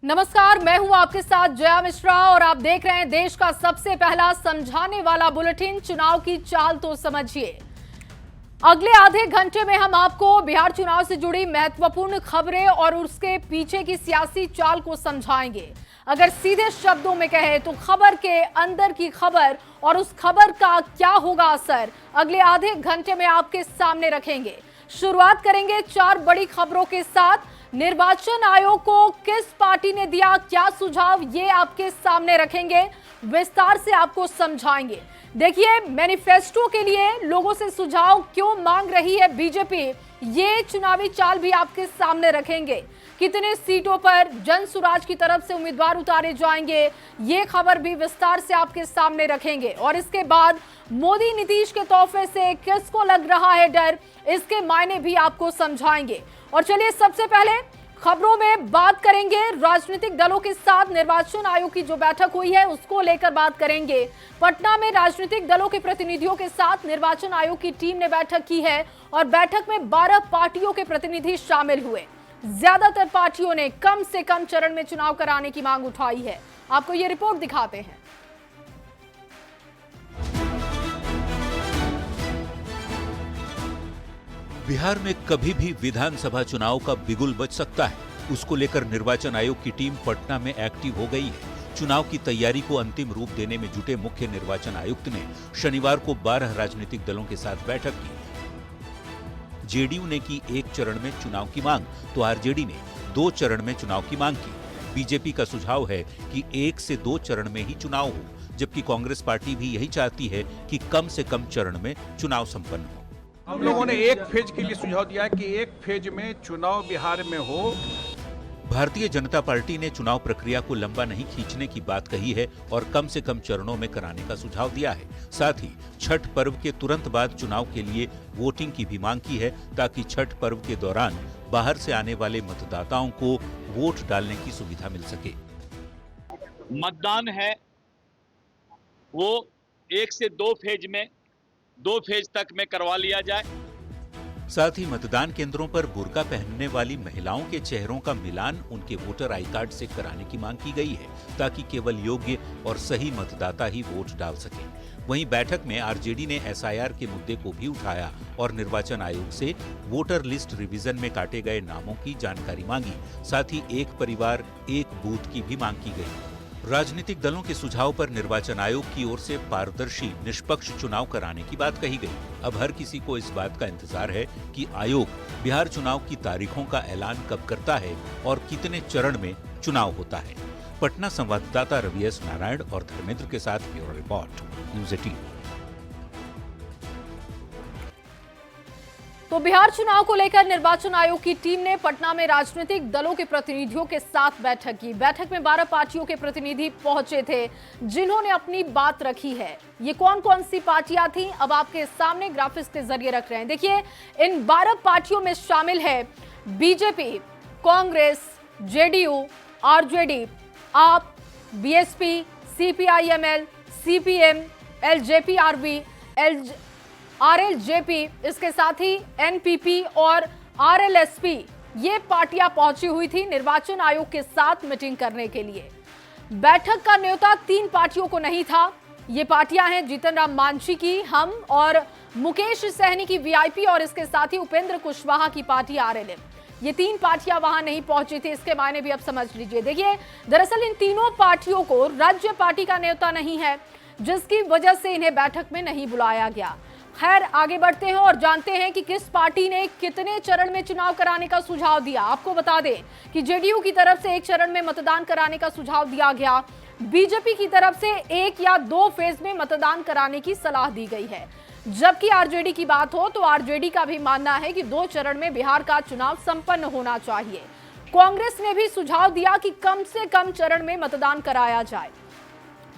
नमस्कार, मैं हूं आपके साथ जया मिश्रा और आप देख रहे हैं देश का सबसे पहला समझाने वाला बुलेटिन। चुनाव की चाल तो समझिए। अगले आधे घंटे में हम आपको बिहार चुनाव से जुड़ी महत्वपूर्ण खबरें और उसके पीछे की सियासी चाल को समझाएंगे। अगर सीधे शब्दों में कहें तो खबर के अंदर की खबर और उस खबर का क्या होगा असर, अगले आधे घंटे में आपके सामने रखेंगे। शुरुआत करेंगे 4 बड़ी खबरों के साथ। निर्वाचन आयोग को किस पार्टी ने दिया क्या सुझाव, ये आपके सामने रखेंगे, विस्तार से आपको समझाएंगे। देखिए, मैनिफेस्टो के लिए लोगों से सुझाव क्यों मांग रही है बीजेपी, ये चुनावी चाल भी आपके सामने रखेंगे। कितने सीटों पर जनसुराज की तरफ से उम्मीदवार उतारे जाएंगे, ये खबर भी विस्तार से आपके सामने रखेंगे। और इसके बाद मोदी नीतीश के तोहफे से किसको लग रहा है डर, इसके मायने भी आपको समझाएंगे। और चलिए, सबसे पहले खबरों में बात करेंगे राजनीतिक दलों के साथ निर्वाचन आयोग की जो बैठक हुई है उसको लेकर बात करेंगे। पटना में राजनीतिक दलों के प्रतिनिधियों के साथ निर्वाचन आयोग की टीम ने बैठक की है और बैठक में 12 पार्टियों के प्रतिनिधि शामिल हुए। ज्यादातर पार्टियों ने कम से कम चरण में चुनाव कराने की मांग उठाई है। आपको ये रिपोर्ट दिखाते हैं। बिहार में कभी भी विधानसभा चुनाव का बिगुल बज सकता है, उसको लेकर निर्वाचन आयोग की टीम पटना में एक्टिव हो गई है। चुनाव की तैयारी को अंतिम रूप देने में जुटे मुख्य निर्वाचन आयुक्त ने शनिवार को 12 राजनीतिक दलों के साथ बैठक की। जेडीयू ने की 1 चरण में चुनाव की मांग, तो आरजेडी ने 2 चरण में चुनाव की मांग की। बीजेपी का सुझाव है कि 1 से 2 चरण में ही चुनाव हो, जबकि कांग्रेस पार्टी भी यही चाहती है कि कम से कम चरण में चुनाव संपन्न हो। हम लोगों ने एक फेज के लिए सुझाव दिया है कि एक फेज में चुनाव बिहार में हो। भारतीय जनता पार्टी ने चुनाव प्रक्रिया को लंबा नहीं खींचने की बात कही है और कम से कम चरणों में कराने का सुझाव दिया है। साथ ही छठ पर्व के तुरंत बाद चुनाव के लिए वोटिंग की भी मांग की है, ताकि छठ पर्व के दौरान बाहर से आने वाले मतदाताओं को वोट डालने की सुविधा मिल सके। मतदान है वो 1 से 2 फेज में 2 फेज तक में करवा लिया जाए। साथ ही मतदान केंद्रों पर बुर्का पहनने वाली महिलाओं के चेहरों का मिलान उनके वोटर आई कार्ड से कराने की मांग की गई है, ताकि केवल योग्य और सही मतदाता ही वोट डाल सके। वहीं बैठक में आरजेडी ने एसआईआर के मुद्दे को भी उठाया और निर्वाचन आयोग से वोटर लिस्ट रिवीजन में काटे गए नामों की जानकारी मांगी। साथ ही एक परिवार एक बूथ की भी मांग की गई। राजनीतिक दलों के सुझाव पर निर्वाचन आयोग की ओर से पारदर्शी निष्पक्ष चुनाव कराने की बात कही गई। अब हर किसी को इस बात का इंतजार है कि आयोग बिहार चुनाव की तारीखों का ऐलान कब करता है और कितने चरण में चुनाव होता है। पटना संवाददाता रवि एस नारायण और धर्मेंद्र के साथ ब्यूरो रिपोर्ट, न्यूज़ 18। तो बिहार चुनाव को लेकर निर्वाचन आयोग की टीम ने पटना में राजनीतिक दलों के प्रतिनिधियों के साथ बैठक की। बैठक में 12 पार्टियों के प्रतिनिधि पहुंचे थे, जिन्होंने अपनी बात रखी है। ये कौन कौन सी पार्टियां थी, अब आपके सामने ग्राफिक्स के जरिए रख रहे हैं। देखिए, इन 12 पार्टियों में शामिल है बीजेपी, कांग्रेस, जेडीयू, आरजेडी, आप, BSP, CPIML, CPM, LJP-RB, RLJP, इसके साथ ही एनपीपी और आरएलएसपी, ये पार्टियां पहुंची हुई थी निर्वाचन आयोग के साथ मीटिंग करने के लिए। बैठक का न्योता 3 पार्टियों को नहीं था। ये पार्टियां हैं जीतन राम मांझी की हम और मुकेश सहनी की वीआईपी और इसके साथ ही उपेंद्र कुशवाहा की पार्टी आरएलएम। ये 3 पार्टियां वहां नहीं पहुंची थी। इसके मायने भी अब समझ लीजिए। देखिए, दरअसल इन तीनों पार्टियों को राज्य पार्टी का न्योता नहीं है, जिसकी वजह से इन्हें बैठक में नहीं बुलाया गया। खैर, आगे बढ़ते हैं और जानते हैं कि किस पार्टी ने कितने चरण में चुनाव कराने का सुझाव दिया। आपको बता दें कि जेडीयू की तरफ से 1 चरण में मतदान कराने का सुझाव दिया गया। बीजेपी की तरफ से 1 या 2 फेज में मतदान कराने की सलाह दी गई है। जबकि आरजेडी की बात हो तो आरजेडी का भी मानना है कि 2 चरण में बिहार का चुनाव संपन्न होना चाहिए। कांग्रेस ने भी सुझाव दिया कि कम से कम चरण में मतदान कराया जाए।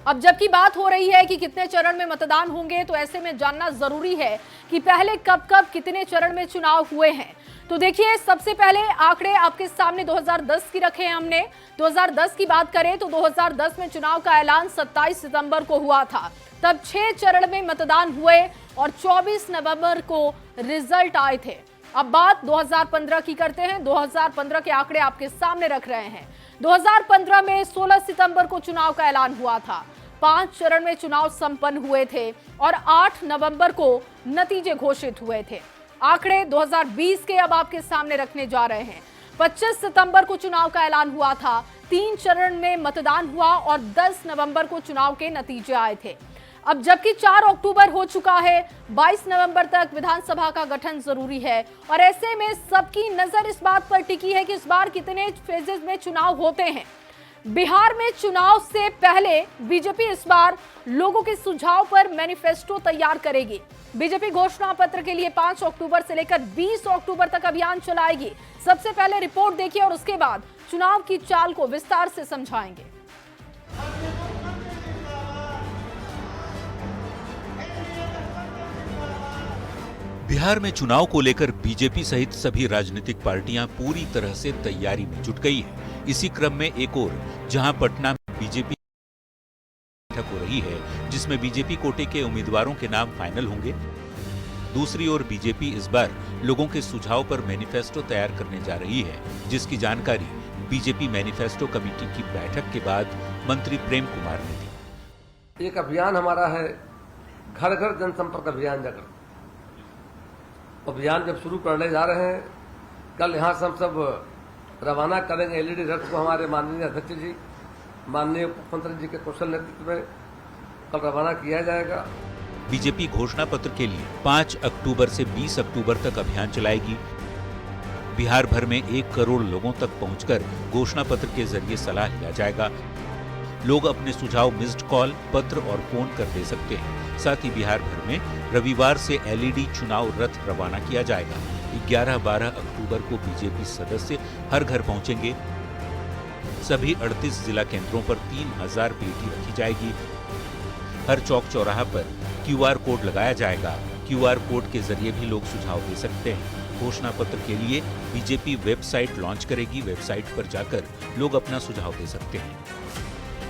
अब जबकि बात हो रही है कि कितने चरण में मतदान होंगे, तो ऐसे में जानना जरूरी है कि पहले कब कब कितने चरण में चुनाव हुए हैं। तो देखिए, सबसे पहले आंकड़े आपके सामने 2010 की रखे हैं हमने। 2010 की बात करें तो 2010 में चुनाव का ऐलान 27 सितंबर को हुआ था। तब 6 चरण में मतदान हुए और 24 नवंबर को रिजल्ट आए थे। अब बात 2015 की करते हैं। 2015 के आंकड़े आपके सामने रख रहे हैं। 2015 में 16 सितंबर को चुनाव का ऐलान हुआ था। 5 चरण में चुनाव संपन्न हुए थे और 8 नवंबर को नतीजे घोषित हुए थे। आंकड़े 2020 के अब आपके सामने रखने जा रहे हैं। 25 सितंबर को चुनाव का ऐलान हुआ था। 3 चरण में मतदान हुआ और 10 नवंबर को चुनाव के नतीजे आए थे। अब जबकि 4 अक्टूबर हो चुका है, 22 नवंबर तक विधानसभा का गठन जरूरी है और ऐसे में सबकी नजर इस बात पर टिकी है कि इस बार कितने फेजेस में चुनाव होते हैं। बिहार में चुनाव से पहले बीजेपी इस बार लोगों के सुझाव पर मैनिफेस्टो तैयार करेगी। बीजेपी घोषणा पत्र के लिए 5 अक्टूबर से लेकर 20 अक्टूबर तक अभियान चलाएगी। सबसे पहले रिपोर्ट देखिए और उसके बाद चुनाव की चाल को विस्तार से समझाएंगे। बिहार में चुनाव को लेकर बीजेपी सहित सभी राजनीतिक पार्टियां पूरी तरह से तैयारी में जुट गई है। इसी क्रम में एक और जहां पटना में बीजेपी बैठक हो रही है, जिसमें बीजेपी कोटे के उम्मीदवारों के नाम फाइनल होंगे। दूसरी ओर बीजेपी इस बार लोगों के सुझाव पर मैनिफेस्टो तैयार करने जा रही है, जिसकी जानकारी बीजेपी मैनिफेस्टो कमेटी की बैठक के बाद मंत्री प्रेम कुमार ने दी। एक अभियान हमारा है, घर घर जनसंपर्क अभियान। जाकर अभियान जब शुरू करने जा रहे हैं, कल यहाँ से हम सब रवाना करेंगे एलईडी रथ को। हमारे माननीय अध्यक्ष जी, माननीय मुख्यमंत्री जी के कुशल नेतृत्व में कल रवाना किया जाएगा। बीजेपी घोषणा पत्र के लिए 5 अक्टूबर से 20 अक्टूबर तक अभियान चलाएगी। बिहार भर में 1 करोड़ लोगों तक पहुंचकर घोषणा पत्र के जरिए सलाह लिया जाएगा। लोग अपने सुझाव मिस्ड कॉल, पत्र और फोन कर दे सकते हैं। साथ ही बिहार भर में रविवार से एलईडी चुनाव रथ रवाना किया जाएगा। 11-12 अक्टूबर को बीजेपी सदस्य हर घर पहुंचेंगे। सभी 38 जिला केंद्रों पर 3000 पेटी रखी जाएगी। हर चौक चौराहा पर क्यूआर कोड लगाया जाएगा। क्यूआर कोड के जरिए भी लोग सुझाव दे सकते हैं। घोषणा पत्र के लिए बीजेपी वेबसाइट लॉन्च करेगी। वेबसाइट पर जाकर लोग अपना सुझाव दे सकते हैं।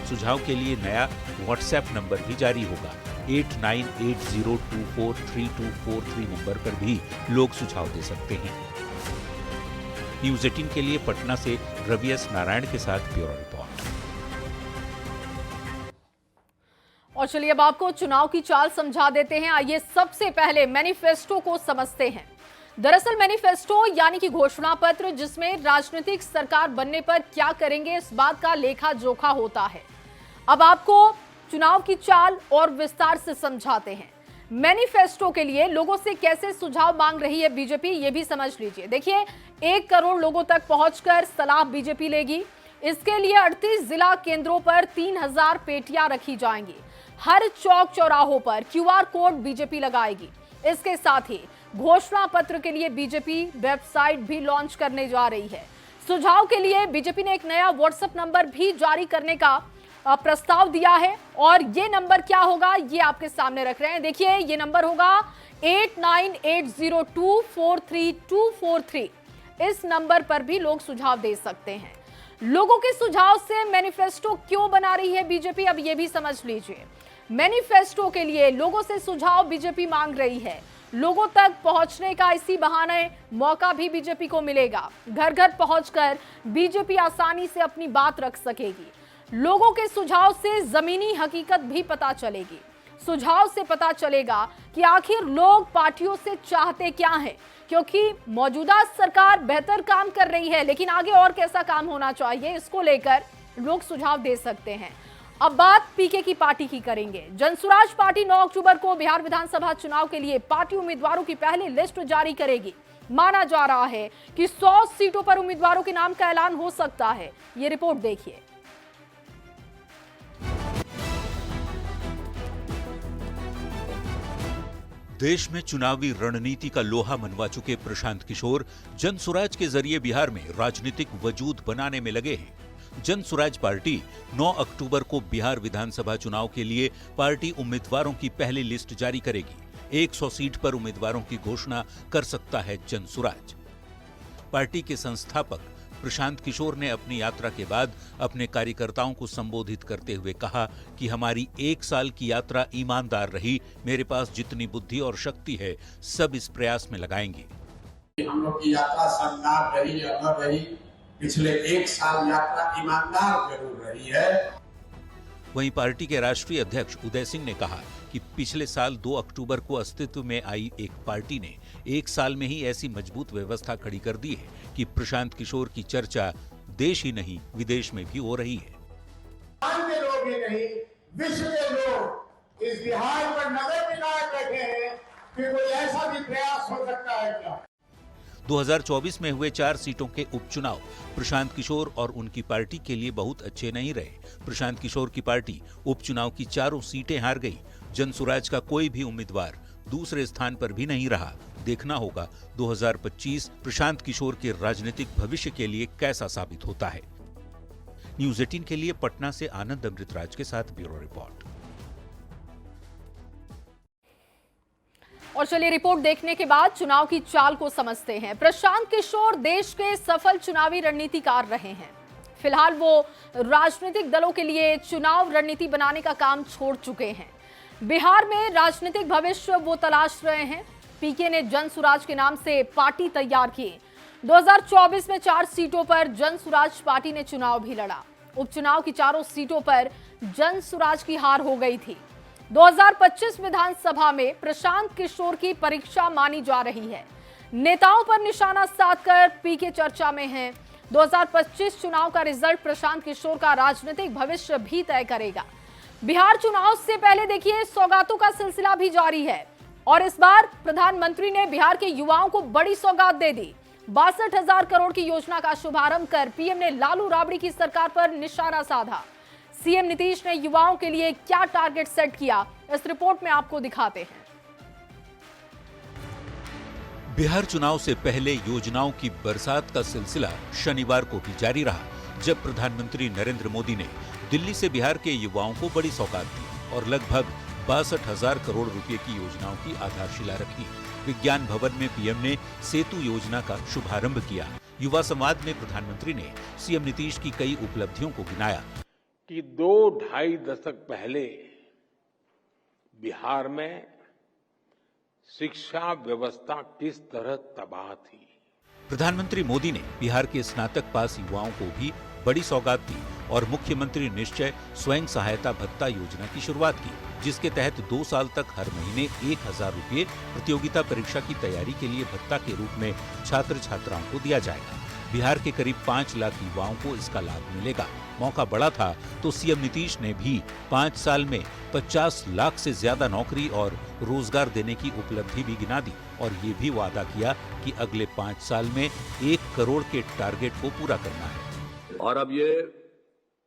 सुझाव के लिए नया व्हाट्सएप नंबर भी जारी होगा। 8980243243 नंबर पर भी लोग सुझाव दे सकते हैं। न्यूज़ 18 के लिए पटना से रवि एस नारायण के साथ ब्यूरो रिपोर्ट। और चलिए अब आपको चुनाव की चाल समझा देते हैं। आइए सबसे पहले मैनिफेस्टो को समझते हैं। दरअसल मैनिफेस्टो यानी कि घोषणा पत्र, जिसमें राजनीतिक सरकार बनने पर क्या करेंगे इस बात का लेखा जोखा होता है। अब आपको चुनाव की चाल और विस्तार से समझाते हैं। मैनिफेस्टो के लिए लोगों से कैसे सुझाव मांग रही है बीजेपी, ये भी समझ लीजिए। देखिए, 1 करोड़ लोगों तक पहुंचकर सलाह बीजेपी लेगी। इसके लिए 38 जिला केंद्रों पर 3000 पेटियां रखी जाएंगी। हर चौक चौराहों पर क्यूआर कोड बीजेपी लगाएगी। इसके साथ ही घोषणा पत्र के लिए बीजेपी वेबसाइट भी लॉन्च करने जा रही है। सुझाव के लिए बीजेपी ने एक नया व्हाट्सएप नंबर भी जारी करने का प्रस्ताव दिया है और ये नंबर क्या होगा ये आपके सामने रख रहे हैं। देखिए, ये नंबर होगा 8980243243। इस नंबर पर भी लोग सुझाव दे सकते हैं। लोगों के सुझाव से मैनिफेस्टो क्यों बना रही है बीजेपी, अब ये भी समझ लीजिए। मैनिफेस्टो के लिए लोगों से सुझाव बीजेपी मांग रही है। लोगों तक पहुंचने का इसी बहाने मौका भी बीजेपी को मिलेगा। घर घर पहुंचकर बीजेपी आसानी से अपनी बात रख सकेगी। लोगों के सुझाव से जमीनी हकीकत भी पता चलेगी। सुझाव से पता चलेगा कि आखिर लोग पार्टियों से चाहते क्या हैं, क्योंकि मौजूदा सरकार बेहतर काम कर रही है, लेकिन आगे और कैसा काम होना चाहिए, इसको लेकर लोग सुझाव दे सकते हैं। अब बात पीके की पार्टी की करेंगे। जनसुराज पार्टी 9 अक्टूबर को बिहार विधानसभा चुनाव के लिए पार्टी उम्मीदवारों की पहली लिस्ट जारी करेगी। माना जा रहा है कि 100 सीटों पर उम्मीदवारों के नाम का ऐलान हो सकता है। ये रिपोर्ट देखिए। देश में चुनावी रणनीति का लोहा मनवा चुके प्रशांत किशोर जनसुराज के जरिए बिहार में राजनीतिक वजूद बनाने में लगे हैं। जनसुराज पार्टी 9 अक्टूबर को बिहार विधानसभा चुनाव के लिए पार्टी उम्मीदवारों की पहली लिस्ट जारी करेगी। 100 सीट पर उम्मीदवारों की घोषणा कर सकता है जनसुराज। पार्टी के संस्थापक प्रशांत किशोर ने अपनी यात्रा के बाद अपने कार्यकर्ताओं को संबोधित करते हुए कहा कि हमारी 1 साल की यात्रा ईमानदार रही। मेरे पास जितनी बुद्धि और शक्ति है सब इस प्रयास में लगाएंगे। हम लोग की यात्रा शानदार रही या न रही, पिछले 1 साल यात्रा ईमानदार जरूर रही है। वहीं पार्टी के राष्ट्रीय अध्यक्ष उदय सिंह ने कहा कि पिछले साल 2 अक्टूबर को अस्तित्व में आई एक पार्टी ने 1 साल में ही ऐसी मजबूत व्यवस्था खड़ी कर दी है कि प्रशांत किशोर की चर्चा देश ही नहीं विदेश में भी हो रही है। के लोग ही नहीं, विश्व के लोग इस बिहार पर नजर बनाए बैठे हैं कि कोई ऐसा भी प्रयास हो सकता है क्या। 2024 में हुए 4 सीटों के उपचुनाव प्रशांत किशोर और उनकी पार्टी के लिए बहुत अच्छे नहीं रहे। प्रशांत किशोर की पार्टी उपचुनाव की 4 सीटें हार गई। जनसुराज का कोई भी उम्मीदवार दूसरे स्थान पर भी नहीं रहा। देखना होगा 2025 प्रशांत किशोर के राजनीतिक भविष्य के लिए कैसा साबित होता है। न्यूज़ 18 के लिए पटना से आनंद अमृतराज के साथ ब्यूरो रिपोर्ट। और चलिए रिपोर्ट देखने के बाद चुनाव की चाल को समझते हैं। प्रशांत किशोर देश के सफल चुनावी रणनीतिकार रहे हैं। फिलहाल वो राजनीतिक दलों के लिए चुनाव रणनीति बनाने का काम छोड़ चुके हैं। बिहार में राजनीतिक भविष्य वो तलाश रहे हैं। पीके ने जनसुराज के नाम से पार्टी तैयार की। 2024 में 4 सीटों पर जनसुराज पार्टी ने चुनाव भी लड़ा। उपचुनाव की 4 सीटों पर जनसुराज की हार हो गई थी। 2025 विधानसभा में प्रशांत किशोर की परीक्षा मानी जा रही है। नेताओं पर निशाना साधकर पीके चर्चा में हैं। 2025 चुनाव का रिजल्ट प्रशांत किशोर का राजनीतिक भविष्य भी तय करेगा। बिहार चुनाव से पहले देखिए सौगातों का सिलसिला भी जारी है और इस बार प्रधानमंत्री ने बिहार के युवाओं को बड़ी सौगात दे दी। 62,000 करोड़ की योजना का शुभारंभ कर पीएम ने लालू राबड़ी की सरकार पर निशाना साधा। सीएम नीतीश ने युवाओं के लिए क्या टारगेट सेट किया, इस रिपोर्ट में आपको दिखाते हैं। बिहार चुनाव से पहले योजनाओं की बरसात का सिलसिला शनिवार को भी जारी रहा, जब प्रधानमंत्री नरेंद्र मोदी ने दिल्ली से बिहार के युवाओं को बड़ी सौगात दी और लगभग 62,000 करोड़ रुपए की योजनाओं की आधारशिला रखी। विज्ञान भवन में पीएम ने सेतु योजना का शुभारंभ किया। युवा संवाद में प्रधानमंत्री ने सीएम नीतीश की कई उपलब्धियों को गिनाया कि 2-2.5 दशक पहले बिहार में शिक्षा व्यवस्था किस तरह तबाह थी। प्रधानमंत्री मोदी ने बिहार के स्नातक पास युवाओं को भी बड़ी सौगात दी और मुख्यमंत्री निश्चय स्वयं सहायता भत्ता योजना की शुरुआत की, जिसके तहत 2 साल तक हर महीने 1,000 रुपये प्रतियोगिता परीक्षा की तैयारी के लिए भत्ता के रूप में छात्र छात्राओं को दिया जाएगा। बिहार के करीब 5 लाख युवाओं को इसका लाभ मिलेगा। मौका बड़ा था तो सीएम नीतीश ने भी 5 साल में 50 लाख से ज्यादा नौकरी और रोजगार देने की उपलब्धि भी गिना दी और ये भी वादा किया कि अगले 5 साल में 1 करोड़ के टारगेट को पूरा करना है। और अब ये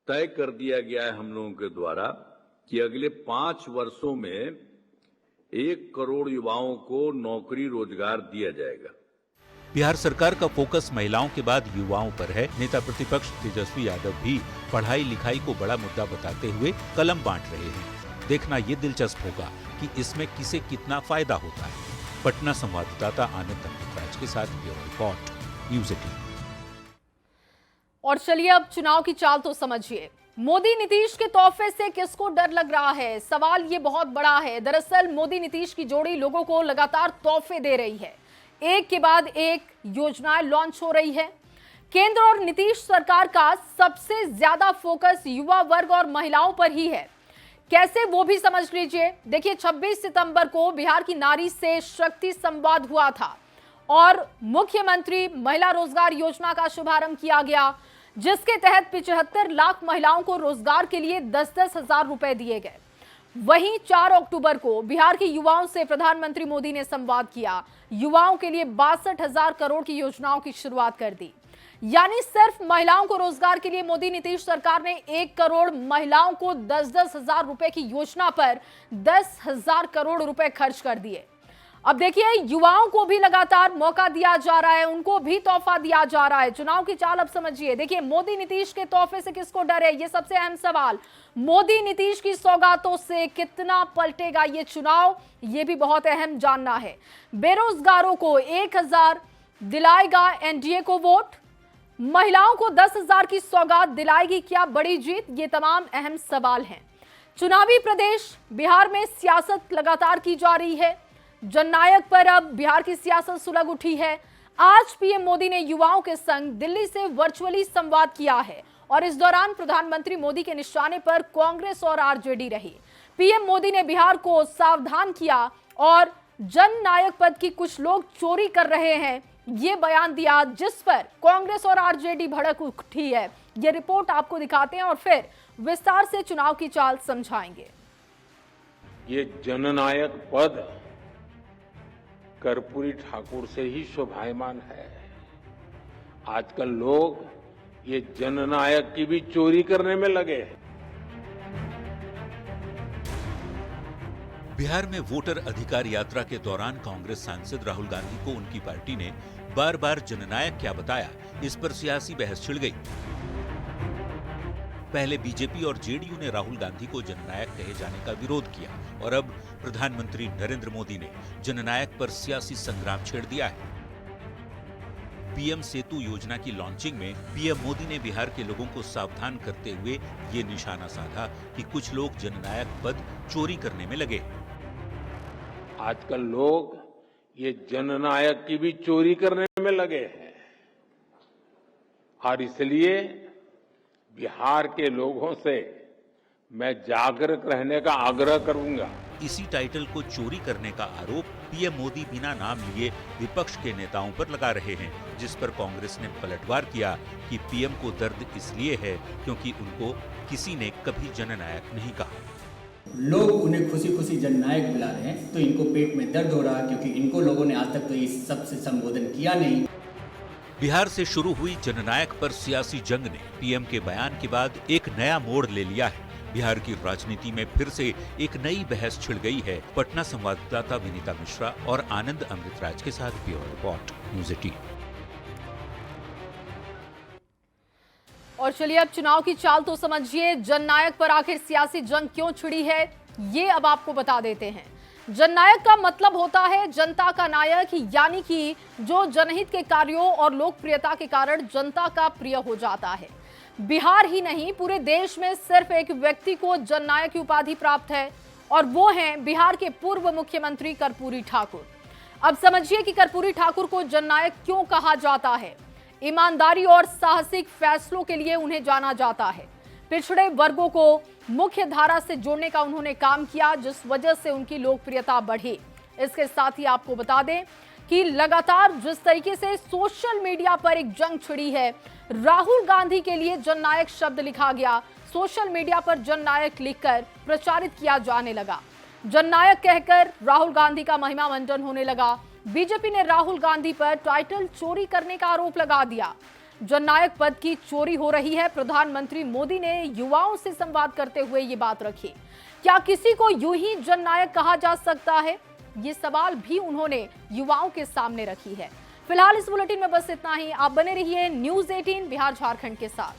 तय कर दिया गया है हम लोगों के द्वारा कि अगले 5 वर्षों में 1 करोड़ युवाओं को नौकरी रोजगार दिया जाएगा। बिहार सरकार का फोकस महिलाओं के बाद युवाओं पर है। नेता प्रतिपक्ष तेजस्वी यादव भी पढ़ाई लिखाई को बड़ा मुद्दा बताते हुए कलम बांट रहे हैं। देखना ये दिलचस्प होगा कि इसमें किसे कितना फायदा होता है। पटना संवाददाता आनंद अमृतराज के साथ ब्यूरो रिपोर्ट, न्यूज़ 18। और चलिए अब चुनाव की चाल तो समझिए। मोदी नीतीश के तोहफे से किसको डर लग रहा है, सवाल ये बहुत बड़ा है। दरअसल मोदी नीतीश की जोड़ी लोगों को लगातार तोहफे दे रही है। एक के बाद एक योजनाएं लॉन्च हो रही है। केंद्र और नीतीश सरकार का सबसे ज्यादा फोकस युवा वर्ग और महिलाओं पर ही है। कैसे, वो भी समझ लीजिए। देखिए 26 सितंबर को बिहार की नारी से शक्ति संवाद हुआ था और मुख्यमंत्री महिला रोजगार योजना का शुभारंभ किया गया, जिसके तहत 75 लाख महिलाओं को रोजगार के लिए 10-10 हजार रुपए दिए गए। वहीं 4 अक्टूबर को बिहार के युवाओं से प्रधानमंत्री मोदी ने संवाद किया। युवाओं के लिए 62,000 करोड़ की योजनाओं की शुरुआत कर दी। यानी सिर्फ महिलाओं को रोजगार के लिए मोदी नीतीश सरकार ने 1 करोड़ महिलाओं को 10-10 हजार रुपए की योजना पर 10,000 करोड़ रुपए खर्च कर दिए। अब देखिए युवाओं को भी लगातार मौका दिया जा रहा है, उनको भी तोहफा दिया जा रहा है। चुनाव की चाल अब समझिए। देखिए मोदी नीतीश के तोहफे से किसको डर है, ये सबसे अहम सवाल। मोदी नीतीश की सौगातों से कितना पलटेगा ये चुनाव, ये भी बहुत अहम जानना है। बेरोजगारों को 1,000 दिलाएगा एनडीए को वोट, महिलाओं को 10,000 की सौगात दिलाएगी क्या बड़ी जीत, ये तमाम अहम सवाल हैं। चुनावी प्रदेश बिहार में सियासत लगातार की जा रही है। जननायक पर अब बिहार की सियासत सुलग उठी है। आज पीएम मोदी ने युवाओं के संग दिल्ली से वर्चुअली संवाद किया है और इस दौरान प्रधानमंत्री मोदी के निशाने पर कांग्रेस और आरजेडी रही। पीएम मोदी ने बिहार को सावधान किया और जननायक पद की कुछ लोग चोरी कर रहे हैं ये बयान दिया, जिस पर कांग्रेस और आरजेडी भड़क उठी है। ये रिपोर्ट आपको दिखाते हैं और फिर विस्तार से चुनाव की चाल समझाएंगे। ये जननायक पद कर्पूरी ठाकुर से ही शोभायमान है। आजकल लोग ये जननायक की भी चोरी करने में लगे हैं। बिहार में वोटर अधिकार यात्रा के दौरान कांग्रेस सांसद राहुल गांधी को उनकी पार्टी ने बार बार जननायक क्या बताया, इस पर सियासी बहस छिड़ गई। पहले बीजेपी और जेडीयू ने राहुल गांधी को जननायक कहे जाने का विरोध किया और अब प्रधानमंत्री नरेंद्र मोदी ने जननायक पर सियासी संग्राम छेड़ दिया है। पीएम सेतु योजना की लॉन्चिंग में पीएम मोदी ने बिहार के लोगों को सावधान करते हुए ये निशाना साधा कि कुछ लोग जननायक पद चोरी करने में लगे। आजकल लोग ये जननायक की भी चोरी करने में लगे हैं और इसलिए बिहार के लोगों से मैं जागरूक रहने का आग्रह करूंगा। इसी टाइटल को चोरी करने का आरोप पीएम मोदी बिना नाम लिए विपक्ष के नेताओं पर लगा रहे हैं, जिस पर कांग्रेस ने पलटवार किया कि पीएम को दर्द इसलिए है क्योंकि उनको किसी ने कभी जननायक नहीं कहा। लोग उन्हें खुशी खुशी जननायक बुला रहे हैं तो इनको पेट में दर्द हो रहा है, क्योंकि इनको लोगों ने आज तक तो इस सब से संबोधन किया नहीं। बिहार से शुरू हुई जननायक पर सियासी जंग ने पीएम के बयान के बाद एक नया मोड़ ले लिया है। बिहार की राजनीति में फिर से एक नई बहस छिड़ गई है। पटना संवाददाता विनीता मिश्रा और आनंद अमृतराज के साथ ब्यूरो रिपोर्ट, न्यूज़ 18। और चलिए अब चुनाव की चाल तो समझिए। जननायक पर आखिर सियासी जंग क्यों छिड़ी है, ये अब आपको बता देते हैं। जननायक का मतलब होता है जनता का नायक, यानी कि जो जनहित के कार्यों और लोकप्रियता के कारण जनता का प्रिय हो जाता है। बिहार ही नहीं, पूरे देश में सिर्फ एक व्यक्ति को जननायक की उपाधि प्राप्त है और वो हैं बिहार के पूर्व मुख्यमंत्री कर्पूरी ठाकुर। अब समझिए कि कर्पूरी ठाकुर को जननायक क्यों कहा जाता है। ईमानदारी और साहसिक फैसलों के लिए उन्हें जाना जाता है। पिछड़े वर्गों को मुख्य धारा से जोड़ने का उन्होंने काम किया, जिस वजह से उनकी लोकप्रियता बढ़ी। इसके साथ ही आपको बता दें कि लगातार जिस तरीके से सोशल मीडिया पर एक जंग छिड़ी है, राहुल गांधी के लिए जननायक शब्द लिखा गया, सोशल मीडिया पर जननायक लिखकर प्रचारित किया जाने लगा। जननायक कहकर राहुल गांधी का महिमा मंडन होने लगा। बीजेपी ने राहुल गांधी पर टाइटल चोरी करने का आरोप लगा दिया। जननायक पद की चोरी हो रही है। प्रधानमंत्री मोदी ने युवाओं से संवाद करते हुए ये बात रखी। क्या किसी को यूं ही जननायक कहा जा सकता है, ये सवाल भी उन्होंने युवाओं के सामने रखी है। फिलहाल इस बुलेटिन में बस इतना ही। आप बने रहिए न्यूज़ 18 बिहार झारखंड के साथ।